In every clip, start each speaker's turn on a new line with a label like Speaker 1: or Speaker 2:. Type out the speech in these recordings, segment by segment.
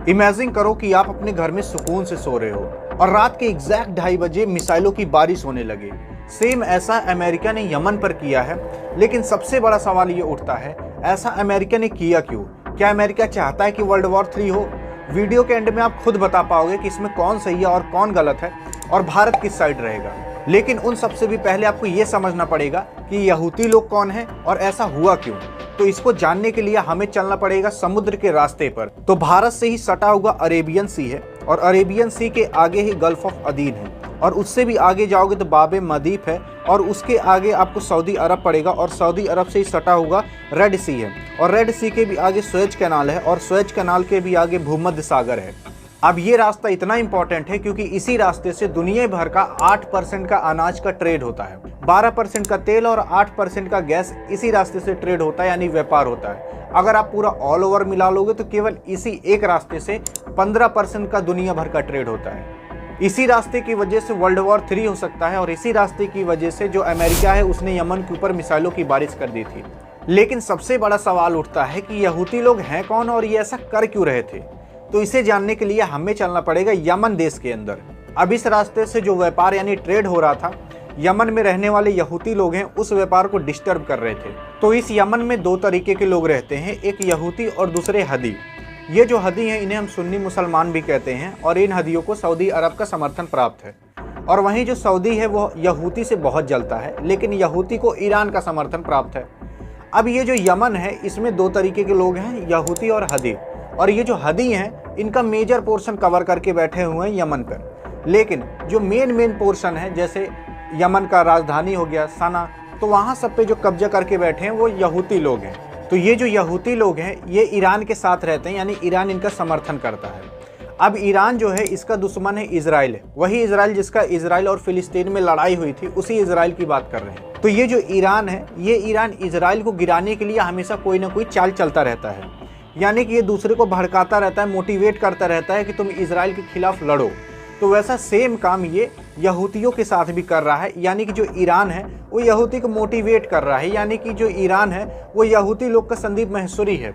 Speaker 1: Imagine करो कि आप अपने घर में सुकून से सो रहे हो और रात के एग्जैक्ट 2:30 बजे मिसाइलों की बारिश होने लगे। सेम ऐसा अमेरिका ने यमन पर किया है। लेकिन सबसे बड़ा सवाल ये उठता है, ऐसा अमेरिका ने किया क्यों? क्या अमेरिका चाहता है कि वर्ल्ड वॉर 3 हो? वीडियो के एंड में आप खुद बता पाओगे कि इसमें कौन सही है और कौन गलत है और भारत किस साइड रहेगा। लेकिन उन सबसे भी पहले आपको ये समझना पड़ेगा कि यहूदी लोग कौन है और ऐसा हुआ क्यों। तो इसको जानने के लिए हमें चलना पड़ेगा समुद्र के रास्ते पर। तो भारत से ही सटा हुआ अरेबियन सी है और अरेबियन सी के आगे ही गल्फ ऑफ अदीन है और उससे भी आगे जाओगे तो बाबे मदीप है और उसके आगे आपको सऊदी अरब पड़ेगा और सऊदी अरब से ही सटा हुआ रेड सी है और रेड सी के भी आगे सुएज कैनाल है और सुएज कैनाल के भी आगे भूमध्य सागर है। अब ये रास्ता इतना इंपॉर्टेंट है क्योंकि इसी रास्ते से दुनिया भर का 8% का अनाज का ट्रेड होता है, 12% का तेल और 8% का गैस इसी रास्ते से ट्रेड होता है, यानी व्यापार होता है। अगर आप पूरा ऑल ओवर मिला लोगे तो केवल इसी एक रास्ते से 15% का दुनिया भर का ट्रेड होता है। इसी रास्ते की वजह से वर्ल्ड वॉर 3 हो सकता है और इसी रास्ते की वजह से जो अमेरिका है उसने यमन के ऊपर मिसाइलों की बारिश कर दी थी। लेकिन सबसे बड़ा सवाल उठता है कि यहूदी लोग हैं कौन और ये ऐसा कर क्यों रहे थे। तो इसे जानने के लिए हमें चलना पड़ेगा यमन देश के अंदर। अब इस रास्ते से जो व्यापार यानी ट्रेड हो रहा था, यमन में रहने वाले यहूदी लोग हैं उस व्यापार को डिस्टर्ब कर रहे थे। तो इस यमन में 2 तरीके के लोग रहते हैं, एक यहूदी और दूसरे हदी। ये जो हदी हैं इन्हें हम सुन्नी मुसलमान भी कहते हैं और इन हदियों को सऊदी अरब का समर्थन प्राप्त है। और वहीं जो सऊदी है वो यहूदी से बहुत जलता है, लेकिन यहूदी को ईरान का समर्थन प्राप्त है। अब ये जो यमन है इसमें 2 तरीके के लोग हैं, यहूदी और हदी। और ये जो हदी हैं इनका मेजर पोर्शन कवर करके बैठे हुए हैं यमन पर। लेकिन जो मेन पोर्शन है, जैसे यमन का राजधानी हो गया सना, तो वहाँ सब पे जो कब्जा करके बैठे हैं वो यहूदी लोग हैं। तो ये जो यहूदी लोग हैं ये ईरान के साथ रहते हैं, यानी ईरान इनका समर्थन करता है। अब ईरान जो है इसका दुश्मन है इजराइल, वही इजराइल जिसका इजराइल और फिलिस्तीन में लड़ाई हुई थी, उसी इजराइल की बात कर रहे हैं। तो ये जो ईरान है ये ईरान इजराइल को गिराने के लिए हमेशा कोई ना कोई चाल चलता रहता है, यानी कि ये दूसरे को भड़काता रहता है, मोटिवेट करता रहता है कि तुम इजराइल के खिलाफ लड़ो। तो वैसा सेम काम ये यहूदियों के साथ भी कर रहा है, यानी कि जो ईरान है वो यहूदी को मोटिवेट कर रहा है, यानी कि जो ईरान है वो यहूदी लोग का संदीप महसूरी है।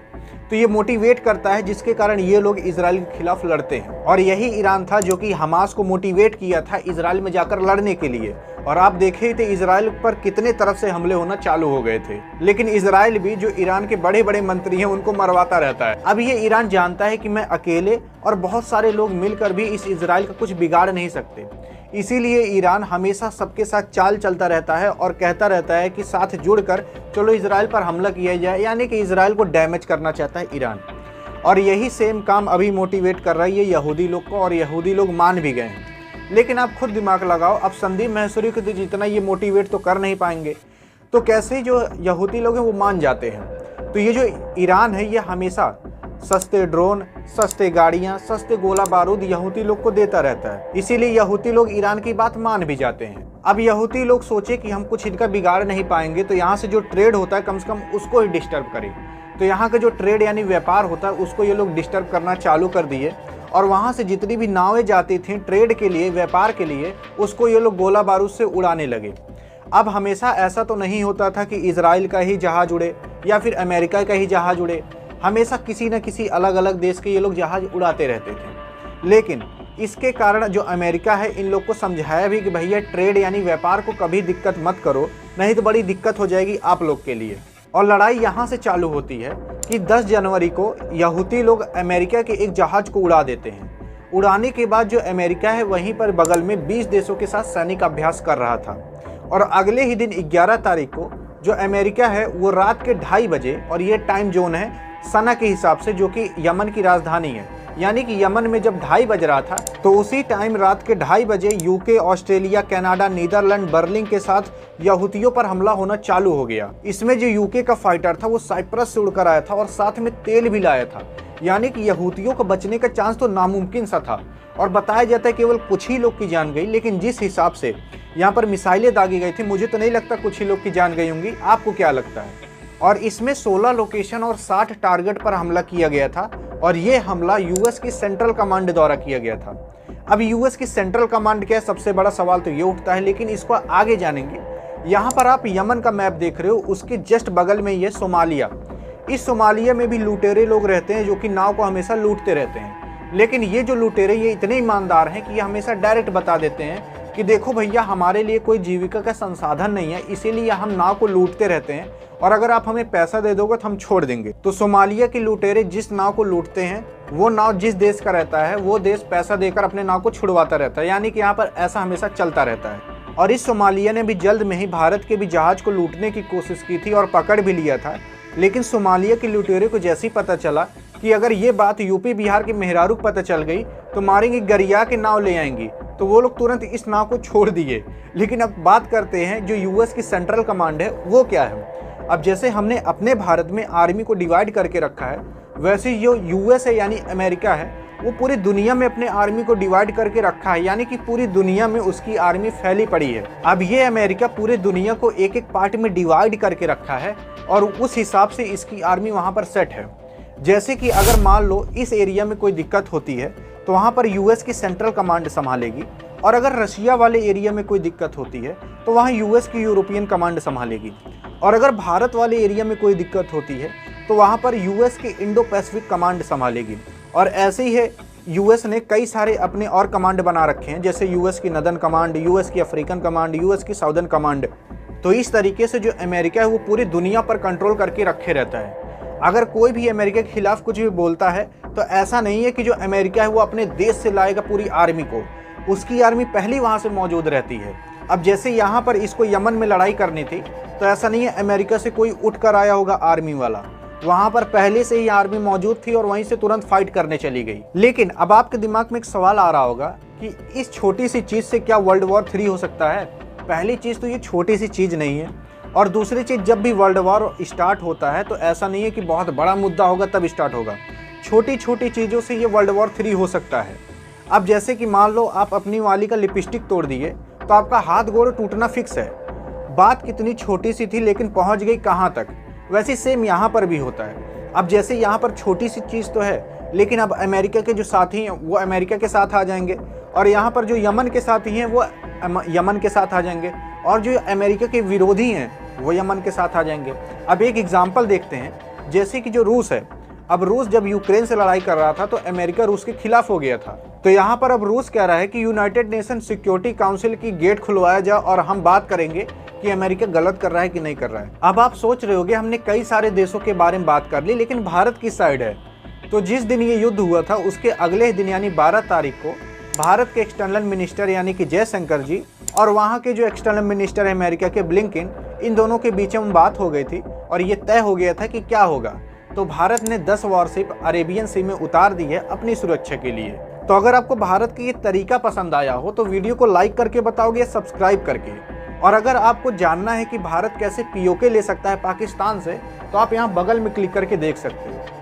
Speaker 1: तो ये मोटिवेट करता है जिसके कारण ये लोग इजराइल के खिलाफ लड़ते हैं। और यही ईरान था जो कि हमास को मोटिवेट किया था इजराइल में जाकर लड़ने के लिए। और आप देखे थे इजराइल पर कितने तरफ से हमले होना चालू हो गए थे, लेकिन इजराइल भी जो ईरान के बड़े बड़े मंत्री हैं उनको मरवाता रहता है। अब ये ईरान जानता है कि मैं अकेले और बहुत सारे लोग मिलकर भी इस इजराइल का कुछ बिगाड़ नहीं सकते, इसीलिए ईरान हमेशा सबके साथ चाल चलता रहता है और कहता रहता है कि साथ जुड़कर चलो इजराइल पर हमला किया जाए, यानी कि इजराइल को डैमेज करना चाहता है ईरान। और यही सेम काम अभी मोटिवेट कर रहा है ये यहूदी लोग को, और यहूदी लोग मान भी गए हैं। लेकिन आप खुद दिमाग लगाओ, अब संदीप महसूरी को जितना ये मोटिवेट तो कर नहीं पाएंगे, तो कैसे जो यहूदी लोग हैं वो मान जाते हैं। तो ये जो ईरान है ये हमेशा सस्ते ड्रोन, सस्ते गाड़ियां, सस्ते गोला बारूद यहूदी लोग को देता रहता है, इसीलिए यहूदी लोग ईरान की बात मान भी जाते हैं। अब यहूदी लोग सोचे कि हम कुछ इनका बिगाड़ नहीं पाएंगे तो यहाँ से जो ट्रेड होता है कम से कम उसको ही डिस्टर्ब करें। तो यहाँ का जो ट्रेड यानी व्यापार होता है उसको ये लोग डिस्टर्ब करना चालू कर दिए और वहाँ से जितनी भी नावें जाती थी ट्रेड के लिए, व्यापार के लिए, उसको ये लोग गोला बारूद से उड़ाने लगे। अब हमेशा ऐसा तो नहीं होता था कि इजराइल का ही जहाज उड़े या फिर अमेरिका का ही जहाज उड़े, हमेशा किसी न किसी अलग अलग देश के ये लोग जहाज उड़ाते रहते थे। लेकिन इसके कारण जो अमेरिका है इन लोग को समझाया भी कि भैया ट्रेड यानी व्यापार को कभी दिक्कत मत करो, नहीं तो बड़ी दिक्कत हो जाएगी आप लोग के लिए। और लड़ाई यहाँ से चालू होती है कि 10 जनवरी को यहूदी लोग अमेरिका के एक जहाज को उड़ा देते हैं। उड़ाने के बाद जो अमेरिका है वहीं पर बगल में 20 देशों के साथ सैनिक अभ्यास कर रहा था। और अगले ही दिन 11 तारीख को जो अमेरिका है वो रात के 2:30 बजे, और ये टाइम जोन है सना के हिसाब से जो कि यमन की राजधानी है, यानी कि यमन में जब 2:30 बज रहा था तो उसी टाइम रात के 2:30 बजे UK, Australia, Canada, Netherlands, Berlin के साथ यहूदियों पर हमला होना चालू हो गया। इसमें जो यूके का फाइटर था वो साइप्रस से उड़कर आया था और साथ में तेल भी लाया था, यानी कि यहूदियों को बचने का चांस तो नामुमकिन सा था। और बताया जाता है केवल कुछ ही लोग की जान गई, लेकिन जिस हिसाब से यहाँ पर मिसाइलें दागी गई थी मुझे तो नहीं लगता कुछ ही लोग की जान गई होंगी। आपको क्या लगता है? और इसमें 16 लोकेशन और 60 टारगेट पर हमला किया गया था और ये हमला यूएस की सेंट्रल कमांड द्वारा किया गया था। अब यूएस की सेंट्रल कमांड क्या है, सबसे बड़ा सवाल तो ये उठता है, लेकिन इसको आगे जानेंगे। यहाँ पर आप यमन का मैप देख रहे हो, उसके जस्ट बगल में ये सोमालिया। इस सोमालिया में भी लुटेरे लोग रहते हैं जो कि नाव को हमेशा लूटते रहते हैं। लेकिन ये जो लुटेरे ये इतने ईमानदार हैं कि ये हमेशा डायरेक्ट बता देते हैं कि देखो भैया, हमारे लिए कोई जीविका का संसाधन नहीं है, इसीलिए हम नाव को लूटते रहते हैं और अगर आप हमें पैसा दे दोगे तो हम छोड़ देंगे। तो सोमालिया के लुटेरे जिस नाव को लूटते हैं, वो नाव जिस देश का रहता है, वो देश पैसा देकर अपने नाव को छुड़वाता रहता है, यानी कि यहाँ पर ऐसा हमेशा चलता रहता है। और इस सोमालिया ने भी जल्द में ही भारत के भी जहाज को लूटने की कोशिश की थी और पकड़ भी लिया था। लेकिन सोमालिया के लुटेरे को जैसे ही पता चला कि अगर ये बात यूपी बिहार के मेहरारू को पता चल गई तो मारेंगे, गरिया के नाव ले आएंगी, तो वो लोग तुरंत इस नाव को छोड़ दिए। लेकिन अब बात करते हैं जो यूएस की सेंट्रल कमांड है वो क्या है। अब जैसे हमने अपने भारत में आर्मी को डिवाइड करके रखा है, वैसे जो यूएस है यानी अमेरिका है, वो पूरी दुनिया में अपने आर्मी को डिवाइड करके रखा है, यानी कि पूरी दुनिया में उसकी आर्मी फैली पड़ी है। अब ये अमेरिका पूरे दुनिया को एक एक पार्ट में डिवाइड करके रखा है और उस हिसाब से इसकी आर्मी वहाँ पर सेट है। जैसे कि अगर मान लो इस एरिया में कोई दिक्कत होती है तो वहाँ पर यूएस की सेंट्रल कमांड संभालेगी, और अगर रशिया वाले एरिया में कोई दिक्कत होती है तो वहाँ यूएस की यूरोपियन कमांड संभालेगी, और अगर भारत वाले एरिया में कोई दिक्कत होती है तो वहाँ पर यूएस की इंडो पैसिफिक कमांड संभालेगी। और ऐसे ही है, यूएस ने कई सारे अपने और कमांड बना रखे हैं, जैसे यूएस की नदन कमांड, यूएस की अफ्रीकन कमांड, यूएस की साउदर्न कमांड। तो इस तरीके से जो अमेरिका है वो पूरी दुनिया पर कंट्रोल करके रखे रहता है। अगर कोई भी अमेरिका के खिलाफ कुछ भी बोलता है तो ऐसा नहीं है कि जो अमेरिका है वो अपने देश से लाएगा पूरी आर्मी को, उसकी आर्मी पहले वहाँ से मौजूद रहती है। अब जैसे यहाँ पर इसको यमन में लड़ाई करनी थी, तो ऐसा नहीं है अमेरिका से कोई उठ कर आया होगा आर्मी वाला, वहाँ पर पहले से ही आर्मी मौजूद थी और वहीं से तुरंत फाइट करने चली गई। लेकिन अब आपके दिमाग में एक सवाल आ रहा होगा कि इस छोटी सी चीज़ से क्या वर्ल्ड वॉर 3 हो सकता है। पहली चीज़ तो ये छोटी सी चीज़ नहीं है, और दूसरी चीज़ जब भी वर्ल्ड वॉर स्टार्ट होता है तो ऐसा नहीं है कि बहुत बड़ा मुद्दा होगा तब स्टार्ट होगा, छोटी छोटी चीज़ों से ये वर्ल्ड वॉर 3 हो सकता है। अब जैसे कि मान लो आप अपनी वाली का लिपस्टिक तोड़ दिए तो आपका हाथ गोड़ टूटना फिक्स है। बात कितनी छोटी सी थी लेकिन पहुंच गई कहाँ तक। वैसे सेम यहाँ पर भी होता है। अब जैसे यहाँ पर छोटी सी चीज़ तो है, लेकिन अब अमेरिका के जो साथी हैं वो अमेरिका के साथ आ जाएंगे, और यहाँ पर जो यमन के साथी हैं वो यमन के साथ आ जाएंगे, और जो अमेरिका के विरोधी हैं वो यमन के साथ आ जाएंगे। अब एक एग्जाम्पल देखते हैं, जैसे कि जो रूस है, अब रूस जब यूक्रेन से लड़ाई कर रहा था तो अमेरिका रूस के खिलाफ हो गया था। तो यहाँ पर अब रूस कह रहा है कि यूनाइटेड नेशन सिक्योरिटी काउंसिल की गेट खुलवाया जाए और हम बात करेंगे कि अमेरिका गलत कर रहा है कि नहीं कर रहा है। अब आप सोच रहे होगे हमने कई सारे देशों के बारे में बात कर ली, लेकिन भारत किस साइड है। तो जिस दिन ये युद्ध हुआ था उसके अगले दिन यानी 12 तारीख को भारत के एक्सटर्नल मिनिस्टर यानी कि जयशंकर जी और वहाँ के जो एक्सटर्नल मिनिस्टर है अमेरिका के ब्लिंकन, इन दोनों के बीच में बात हो गई थी और ये तय हो गया था कि क्या होगा। तो भारत ने 10 वॉरशिप अरेबियन सी में उतार दी है अपनी सुरक्षा के लिए। तो अगर आपको भारत का ये तरीका पसंद आया हो तो वीडियो को लाइक करके बताओगे, सब्सक्राइब करके। और अगर आपको जानना है कि भारत कैसे पीओके ले सकता है पाकिस्तान से, तो आप यहाँ बगल में क्लिक करके देख सकते हो।